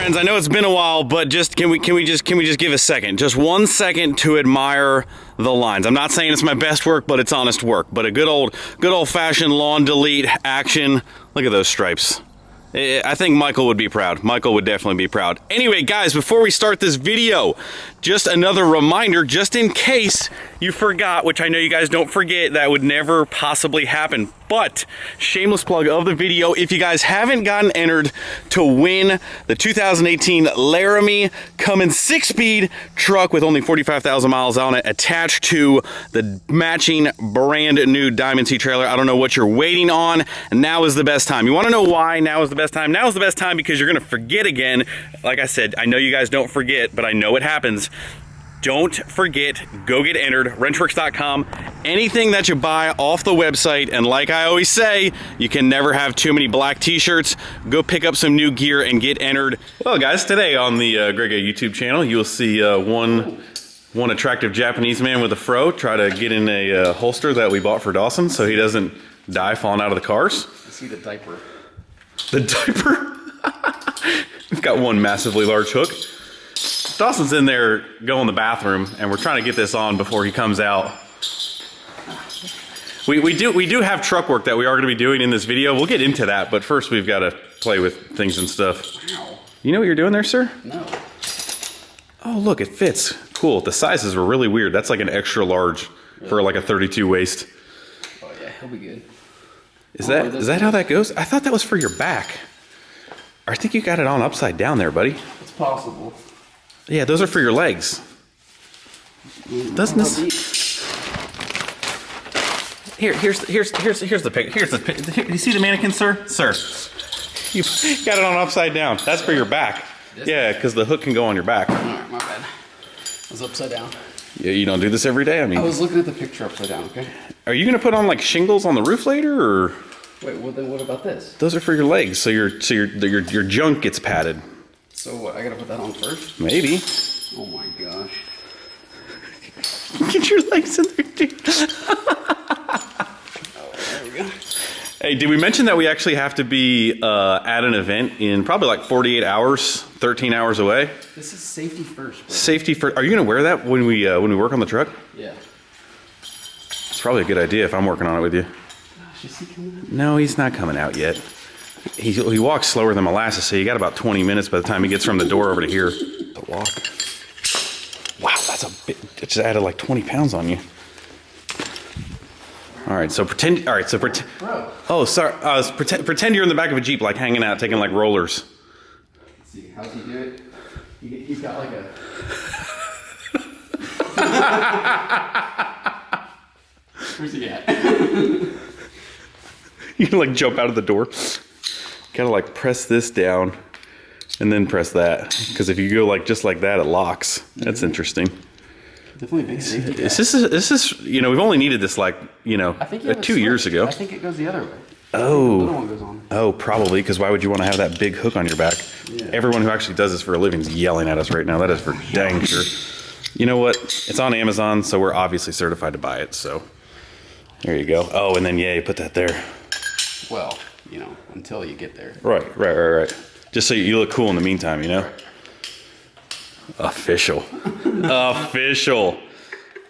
friends, I know it's been a while, but just can we just give a second, just 1 second to admire the lines. I'm not saying it's my best work, but it's honest work. But a good old fashioned lawn delete action. Look at those stripes. I think Michael would be proud. Michael would definitely be proud. Anyway, guys, before we start this video, just another reminder, just in case you forgot, which I know you guys don't forget, that would never possibly happen. But shameless plug of the video, if you guys haven't gotten entered to win the 2018 Laramie Cummins 6-speed truck with only 45,000 miles on it, attached to the matching brand new Diamond T trailer, I don't know what you're waiting on. Now is the best time. You want to know why now is the best time? Now is the best time because you're going to forget again. Like I said, I know you guys don't forget, but I know it happens. Don't forget, go get entered, wrenchworks.com. Anything that you buy off the website, and like I always say, you can never have too many black t-shirts. Go pick up some new gear and get entered. Well, guys, today on the Greg A YouTube channel, you'll see one attractive Japanese man with a fro try to get in a holster that we bought for Dawson so he doesn't die falling out of the cars. I see the diaper. The diaper? We've got one massively large hook. Dawson's in there going to the bathroom, and we're trying to get this on before he comes out. We do have truck work that we are going to be doing in this video. We'll get into that, but first we've got to play with things and stuff. Wow. You know what you're doing there, sir? No. Oh, look, it fits. Cool. The sizes were really weird. That's like an extra large for like a 32 waist. Oh yeah, he'll be good. Is that how that goes? I thought that was for your back. I think you got it on upside down there, buddy. It's possible. Yeah, those are for your legs. Doesn't this? Here's the pic. You see the mannequin, sir? Sir, you got it on upside down. That's for your back. Yeah, because the hook can go on your back. All right, my bad. I was upside down. Yeah, you don't do this every day. I mean, I was looking at the picture upside down. Okay. Are you gonna put on like shingles on the roof later, or? Wait, well then what about this? Those are for your legs, so your junk gets padded. So what? I gotta put that on first? Maybe. Oh my gosh. Get your legs in there, dude. Oh, there we go. Hey, did we mention that we actually have to be at an event in probably like 48 hours, 13 hours away? This is safety first, bro. Safety first. Are you gonna wear that when we work on the truck? Yeah. It's probably a good idea if I'm working on it with you. Gosh, is he coming out? No, he's not coming out yet. He walks slower than molasses, so you got about 20 minutes by the time he gets from the door over to here. The walk. Wow, that's a bit. It just added like 20 pounds on you. All right, so pretend. All right, so pretend. Bro. Oh, sorry. Pretend you're in the back of a Jeep, like hanging out, taking like rollers. Let's see, how's he do it? He's got like a. Where's he at? You can like jump out of the door. Gotta like press this down and then press that. Because if you go like just like that, it locks. That's interesting. Definitely big safety. This is, you know, we've only needed this like, you know, I think 2 years ago. I think it goes the other way. Oh. The little one goes on. Oh, probably, because why would you want to have that big hook on your back? Yeah. Everyone who actually does this for a living is yelling at us right now. That is for dang sure. You know what? It's on Amazon, so we're obviously certified to buy it. So there you go. Oh, and then, yeah, you put that there. Well, you know, until you get there. Right. Just so you look cool in the meantime, you know? Right. Official. Official.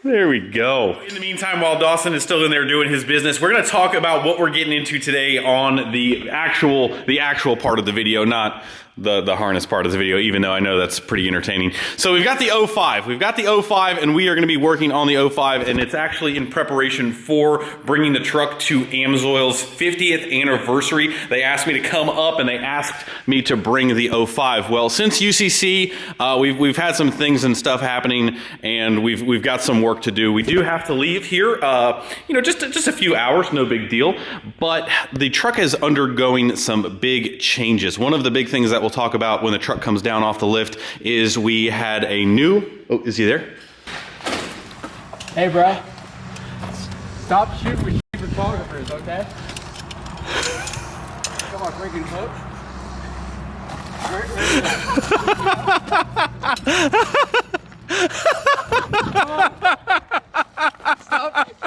There we go. In the meantime, while Dawson is still in there doing his business, we're going to talk about what we're getting into today on the actual part of the video, not the harness part of the video, even though I know that's pretty entertaining. So we've got the 05. We've got the 05, and we are going to be working on the 05, and it's actually in preparation for bringing the truck to Amsoil's 50th anniversary. They asked me to come up, and they asked me to bring the 05. Well, since UCC, we've had some things and stuff happening, and we've got some work to do. We do have to leave here, you know, just a few hours, no big deal. But the truck is undergoing some big changes. One of the big things that we'll talk about when the truck comes down off the lift is we had a new. Oh, is he there? Hey, bro. Stop shooting with photographers, okay? Come on, freaking coach.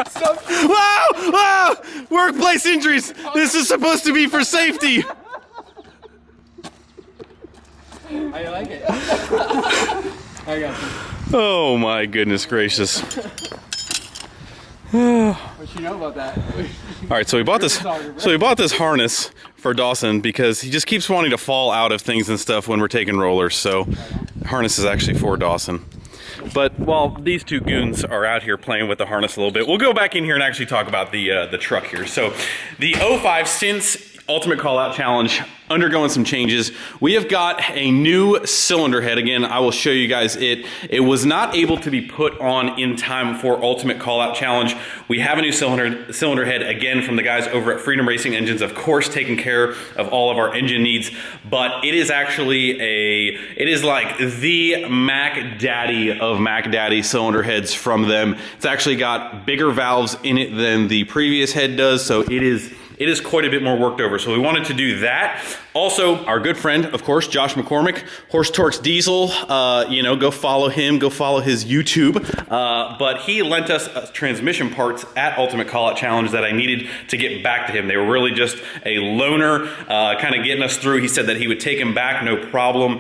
Stop. Wow! Workplace injuries. This is supposed to be for safety. How you like it? I got you. Oh my goodness gracious. What you know about that? All right, so we bought this. So we bought this harness for Dawson because he just keeps wanting to fall out of things and stuff when we're taking rollers. So harness is actually for Dawson. But while these two goons are out here playing with the harness a little bit, we'll go back in here and actually talk about the truck here. So the 05, since Ultimate Callout Challenge, undergoing some changes. We have got a new cylinder head. Again, I will show you guys it. It was not able to be put on in time for Ultimate Callout Challenge. We have a new cylinder head, again, from the guys over at Freedom Racing Engines, of course, taking care of all of our engine needs, but it is actually it is like the Mac Daddy of Mac Daddy cylinder heads from them. It's actually got bigger valves in it than the previous head does, so it is quite a bit more worked over. So we wanted to do that. Also, our good friend, of course, Josh McCormick, Horse Torques Diesel, you know, go follow him, go follow his YouTube. But he lent us transmission parts at Ultimate Callout Challenge that I needed to get back to him. They were really just a loaner, kind of getting us through. He said that he would take him back, no problem.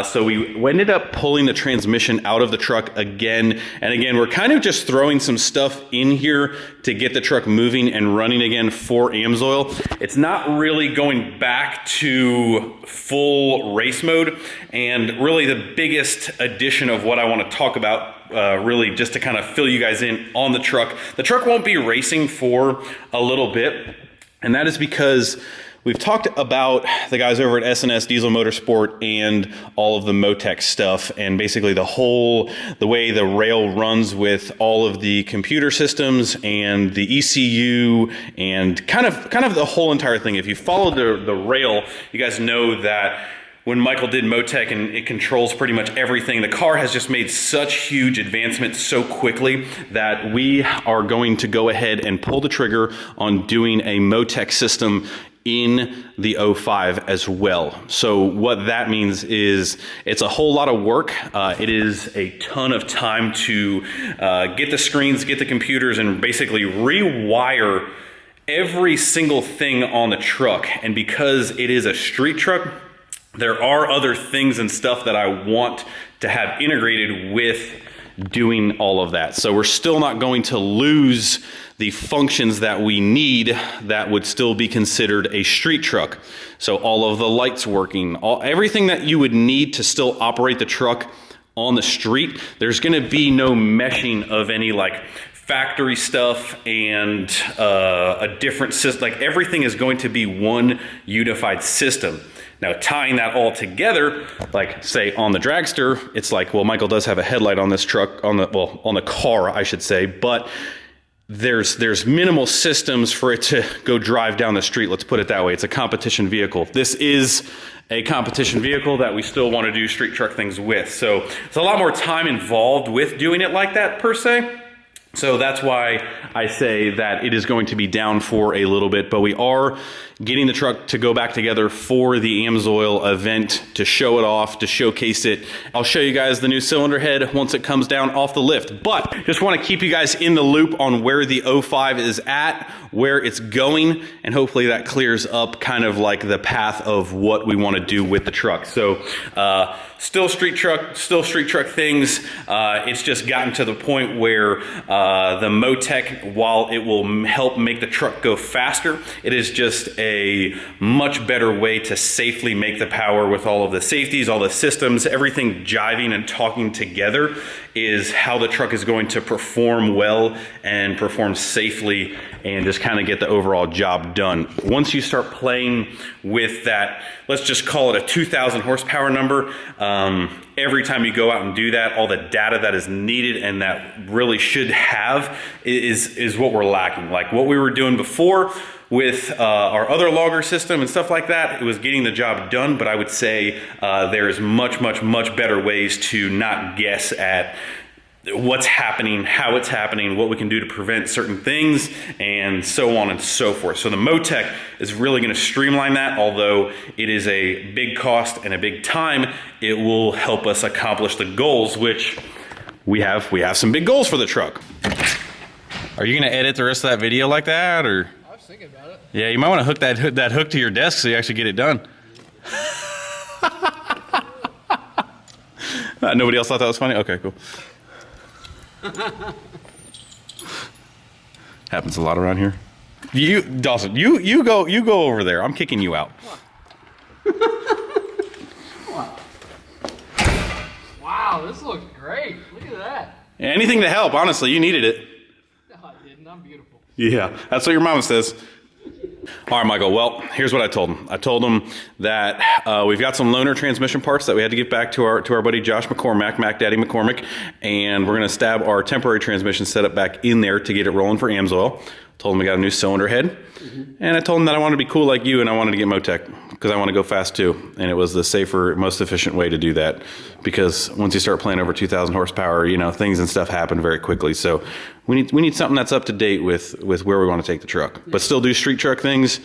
So we ended up pulling the transmission out of the truck again. And again, we're kind of just throwing some stuff in here to get the truck moving and running again for AMSOIL. It's not really going back to full race mode, and really the biggest addition of what I want to talk about, really just to kind of fill you guys in on the truck. The truck won't be racing for a little bit, and that is because we've talked about the guys over at S&S Diesel Motorsport and all of the Motec stuff, and basically the way the rail runs with all of the computer systems and the ECU and kind of the whole entire thing. If you follow the rail, you guys know that when Michael did Motec and it controls pretty much everything, the car has just made such huge advancements so quickly that we are going to go ahead and pull the trigger on doing a Motec system in the 05 as well. So what that means is it's a whole lot of work. It is a ton of time to get the screens, get the computers, and basically rewire every single thing on the truck. And because it is a street truck, there are other things and stuff that I want to have integrated with doing all of that. So we're still not going to lose the functions that we need that would still be considered a street truck. So all of the lights working, everything that you would need to still operate the truck on the street. There's going to be no meshing of any like factory stuff and a different system. Like everything is going to be one unified system. Now, tying that all together, like say on the dragster, it's like, well, Michael does have a headlight on this truck, on the car, I should say, but there's minimal systems for it to go drive down the street. Let's put it that way. It's a competition vehicle. This is a competition vehicle that we still want to do street truck things with. So there's a lot more time involved with doing it like that per se. So that's why I say that it is going to be down for a little bit, but we are getting the truck to go back together for the AMSOIL event to show it off, to showcase it. I'll show you guys the new cylinder head once it comes down off the lift, but just want to keep you guys in the loop on where the 05 is at, where it's going, and hopefully that clears up kind of like the path of what we want to do with the truck. So still street truck things. It's just gotten to the point where the Motec, while it will help make the truck go faster, it is just a much better way to safely make the power with all of the safeties, all the systems, everything jiving and talking together is how the truck is going to perform well and perform safely and just kind of get the overall job done. Once you start playing with that, let's just call it a 2,000 horsepower number, every time you go out and do that, all the data that is needed and that really should have is what we're lacking. Like what we were doing before with our other logger system and stuff like that, it was getting the job done, but I would say there's much better ways to not guess at what's happening, how it's happening, what we can do to prevent certain things, and so on and so forth. So the Motec is really going to streamline that. Although it is a big cost and a big time, it will help us accomplish the goals, which we have some big goals for the truck. Are you going to edit the rest of that video like that, or? I was thinking about it. Yeah, you might want to hook that hook to your desk so you actually get it done. Nobody else thought that was funny? Okay, cool. Happens a lot around here. You, Dawson, you go over there. I'm kicking you out. Wow, this looks great. Look at that. Anything to help, honestly. You needed it. No, I didn't. I'm beautiful. Yeah, that's what your mama says. All right, Michael, well, here's what I told him. I told him that we've got some loaner transmission parts that we had to get back to our buddy Josh McCormack, Mac Daddy McCormick, and we're going to stab our temporary transmission setup back in there to get it rolling for AMSOIL. Told him we got a new cylinder head, and I told him that I wanted to be cool like you, and I wanted to get Motec because I want to go fast too, and it was the safer, most efficient way to do that, because once you start playing over 2,000 horsepower, you know, things and stuff happen very quickly. So we need something that's up to date with where we want to take the truck, but still do street truck things,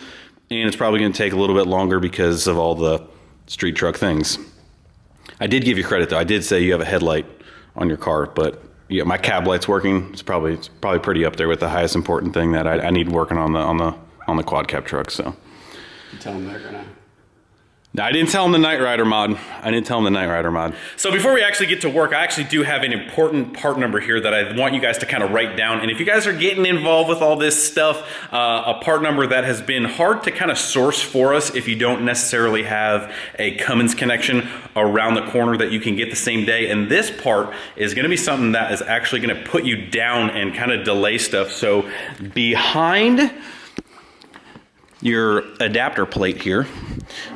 and it's probably going to take a little bit longer because of all the street truck things. I did give you credit though. I did say you have a headlight on your car, but yeah, my cab light's working. It's probably pretty up there with the highest important thing that I need working on the quad cab truck. So You tell them they're gonna. No, I didn't tell him the Night Rider mod. So before we actually get to work, I actually do have an important part number here that I want you guys to kind of write down. And if you guys are getting involved with all this stuff, a part number that has been hard to kind of source for us if you don't necessarily have a Cummins connection around the corner that you can get the same day. And this part is going to be something that is actually going to put you down and kind of delay stuff. So behind your adapter plate here,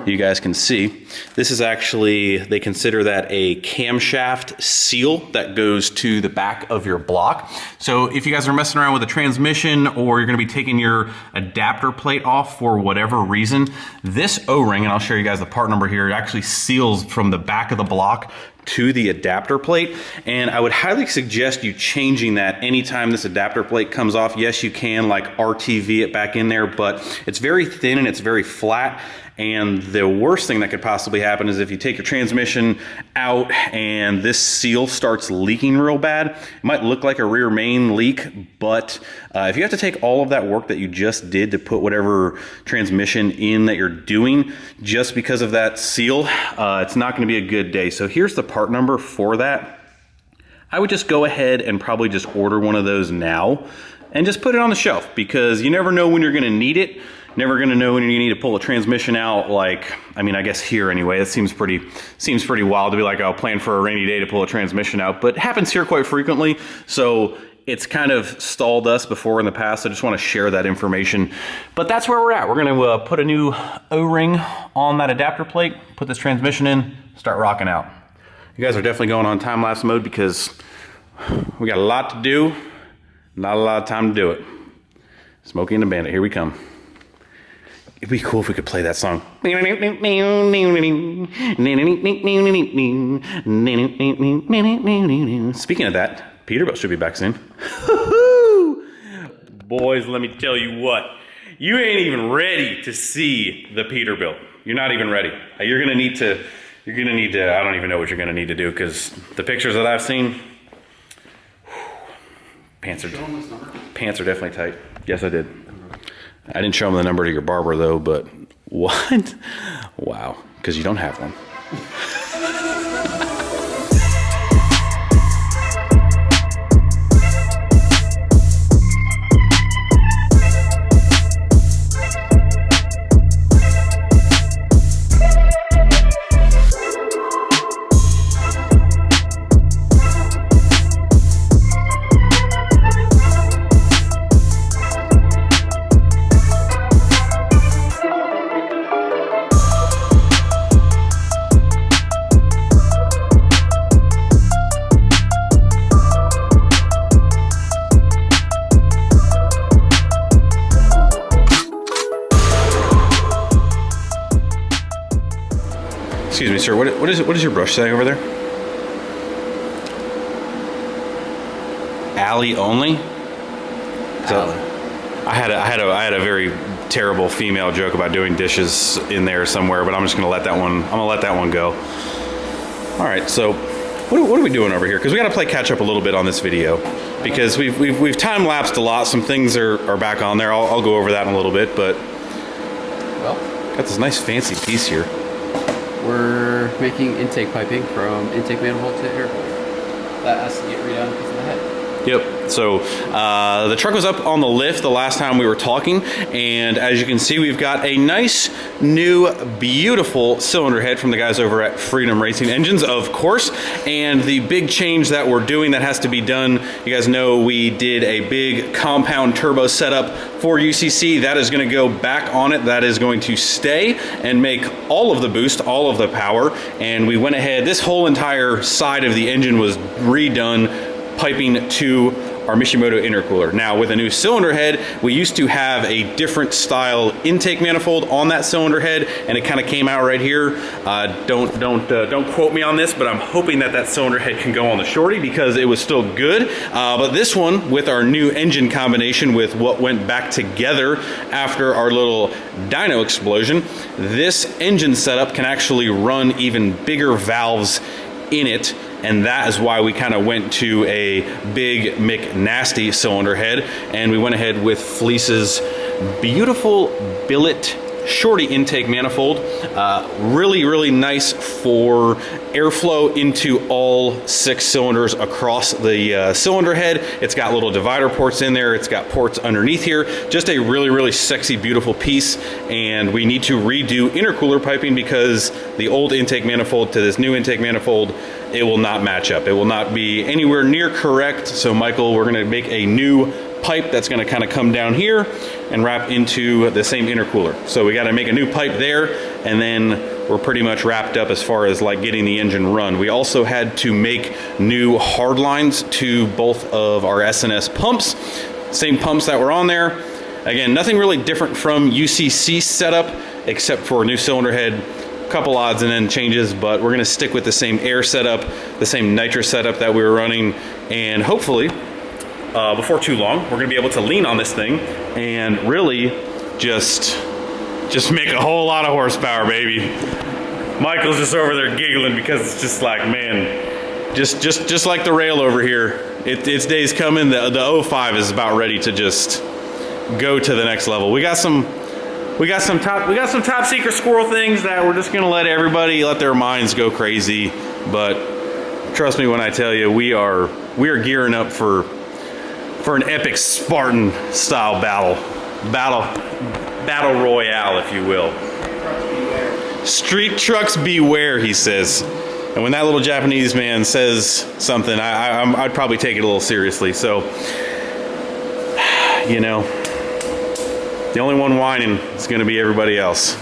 you guys can see, this is actually, they consider that a camshaft seal that goes to the back of your block. So if you guys are messing around with a transmission, or you're gonna be taking your adapter plate off for whatever reason, this O-ring, and I'll show you guys the part number here, it actually seals from the back of the block to the adapter plate, and I would highly suggest you changing that anytime this adapter plate comes off. Yes, you can like RTV it back in there, but it's very thin and it's very flat, and the worst thing that could possibly happen is if you take your transmission out and this seal starts leaking real bad. It might look like a rear main leak, but if you have to take all of that work that you just did to put whatever transmission in that you're doing just because of that seal, it's not going to be a good day. So here's the part number for that. I would just go ahead and probably just order one of those now and just put it on the shelf, because you never know when you're going to need it. Never going to know when you need to pull a transmission out. Like, I mean, I guess here anyway, it seems pretty wild to be like, I'll plan for a rainy day to pull a transmission out, but it happens here quite frequently. So it's kind of stalled us before in the past. I just want to share that information, but that's where we're at. We're going to put a new O-ring on that adapter plate, put this transmission in, start rocking out. You guys are definitely going on time-lapse mode because we got a lot to do, not a lot of time to do it. Smokey and the Bandit, here we come. It'd be cool if we could play that song. Speaking of that, Peterbilt should be back soon. Boys, let me tell you what. You ain't even ready to see the Peterbilt. You're not even ready. You're gonna need to, I don't even know what you're gonna need to do, because the pictures that I've seen, pants are definitely tight. Yes, I did. I didn't show him the number to your barber though, but what? Wow, because you don't have one. Excuse me, sir. What does your brush say over there? Alley only. So, I had a very terrible female joke about doing dishes in there somewhere, but I'm just gonna let that one. I'm gonna let that one go. All right. So, what are we doing over here? Because we got to play catch up a little bit on this video, because we've time lapsed a lot. Some things are back on there. I'll go over that in a little bit, but Well, got this nice fancy piece here. we're making intake piping from intake manifold to air cooler. That has to get redone because of the head. Yep, so the truck was up on the lift the last time we were talking, and as you can see, we've got a nice, new, beautiful cylinder head from the guys over at Freedom Racing Engines, of course, and the big change that we're doing that has to be done, you guys know we did a big compound turbo setup for UCC. That is going to go back on it. That is going to stay and make all of the boost, all of the power, and we went ahead, this whole entire side of the engine was redone, piping to our Mishimoto intercooler. Now with a new cylinder head, we used to have a different style intake manifold on that cylinder head, and it kind of came out right here. Don't quote me on this, but I'm hoping that that cylinder head can go on the shorty because it was still good. But this one, with our new engine combination with what went back together after our little dyno explosion, this engine setup can actually run even bigger valves in it, and that is why we kind of went to a big McNasty cylinder head, and we went ahead with FLEECE's beautiful billet shorty intake manifold. Really nice for airflow into all 6 cylinders across the cylinder head. It's got little divider ports in there. It's got ports underneath here. Just a really sexy, beautiful piece. And we need to redo intercooler piping because the old intake manifold to this new intake manifold, it will not match up. It will not be anywhere near correct. So Michael, we're gonna make a new pipe that's gonna kind of come down here and wrap into the same intercooler. So we gotta make a new pipe there, and then we're pretty much wrapped up as far as like getting the engine run. We also had to make new hard lines to both of our S&S pumps, same pumps that were on there. Again, nothing really different from UCC setup, except for a new cylinder head, couple odds and end changes, but we're gonna stick with the same air setup, the same nitrous setup that we were running, and hopefully, before too long, we're gonna be able to lean on this thing and really just make a whole lot of horsepower, baby. Michael's just over there giggling because it's just like, man, just like the rail over here, its day's coming. The 05 is about ready to just go to the next level. We got some top secret squirrel things that we're just gonna let everybody let their minds go crazy. But trust me when I tell you, we are gearing up for an epic Spartan style battle royale, if you will. Street trucks beware, he says. And when that little Japanese man says something, I'd probably take it a little seriously. So, you know, the only one whining is going to be everybody else.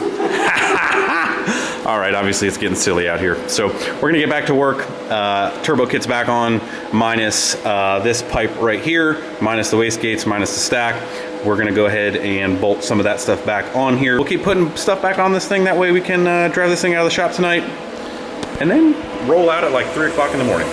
All right, obviously it's getting silly out here. So we're going to get back to work. Turbo kit's back on, minus this pipe right here, minus the wastegates, minus the stack. We're going to go ahead and bolt some of that stuff back on here. We'll keep putting stuff back on this thing. That way we can drive this thing out of the shop tonight and then roll out at like 3 o'clock in the morning.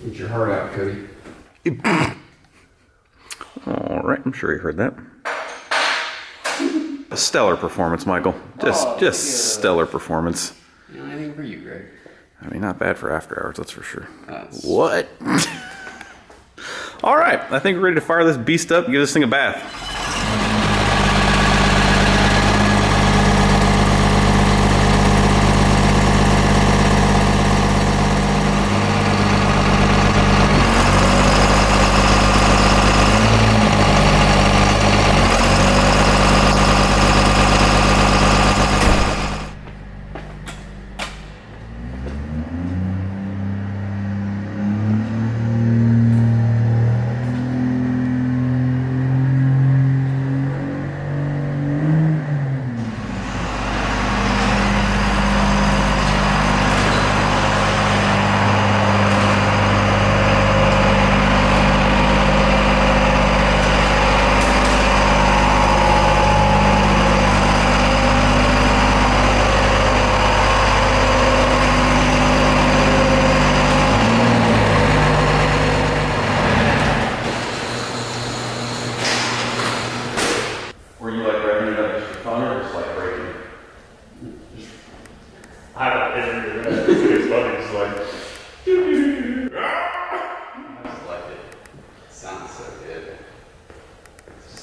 Get your heart out, Cody. All right, I'm sure you heard that. A stellar performance, Michael. Just stellar performance. You know, anything for you, Greg. I mean, not bad for after hours, that's for sure. What? All right, I think we're ready to fire this beast up and give this thing a bath.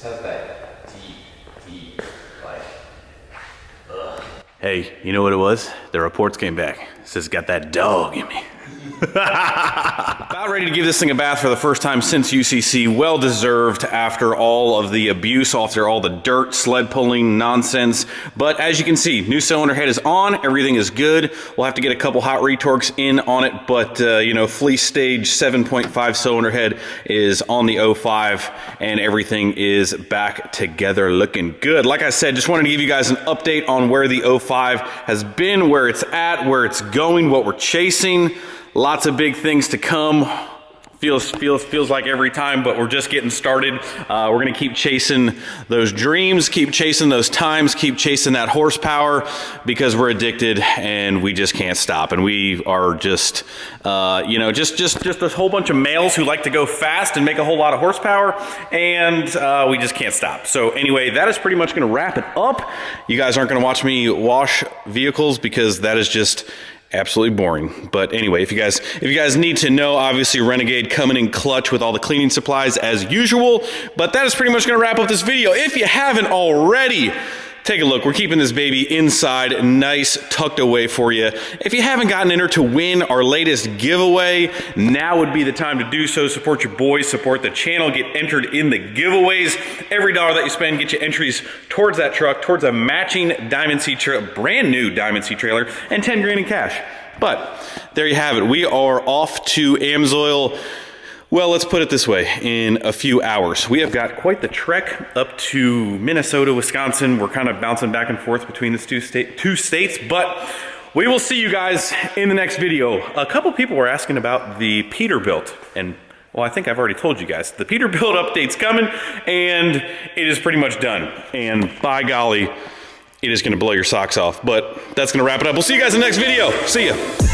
just has that deep, like, ugh. Hey, you know what it was? The reports came back. It says got that dog in me. About ready to give this thing a bath for the first time since UCC. Well deserved after all of the abuse, after all the dirt, sled pulling nonsense. But as you can see, new cylinder head is on. Everything is good. We'll have to get a couple hot retorques in on it. But, you know, Fleece stage 7.5 cylinder head is on the 05 and everything is back together looking good. Like I said, just wanted to give you guys an update on where the 05 has been, where it's at, where it's going, what we're chasing. Lots of big things to come. Feels like every time, but we're just getting started. We're gonna keep chasing those dreams, keep chasing those times, keep chasing that horsepower because we're addicted and we just can't stop. And we are just, you know, just a whole bunch of males who like to go fast and make a whole lot of horsepower, and we just can't stop. So anyway, that is pretty much gonna wrap it up. You guys aren't gonna watch me wash vehicles because that is just absolutely boring. But anyway, if you guys need to know, obviously Renegade coming in clutch with all the cleaning supplies as usual. But that is pretty much gonna wrap up this video. If you haven't already, take a look. We're keeping this baby inside, nice, tucked away for you. If you haven't gotten entered to win our latest giveaway, now would be the time to do so. Support your boys, support the channel, get entered in the giveaways. Every dollar that you spend get you entries towards that truck, towards a matching Diamond C trailer, brand new Diamond C trailer, and 10 grand in cash. But there you have it. We are off to AMSOIL. Well, let's put it this way, in a few hours. We have got quite the trek up to Minnesota, Wisconsin. We're kind of bouncing back and forth between these two states, but we will see you guys in the next video. A couple people were asking about the Peterbilt, and well, I think I've already told you guys. The Peterbilt update's coming, and it is pretty much done. And by golly, it is gonna blow your socks off. But that's gonna wrap it up. We'll see you guys in the next video. See ya.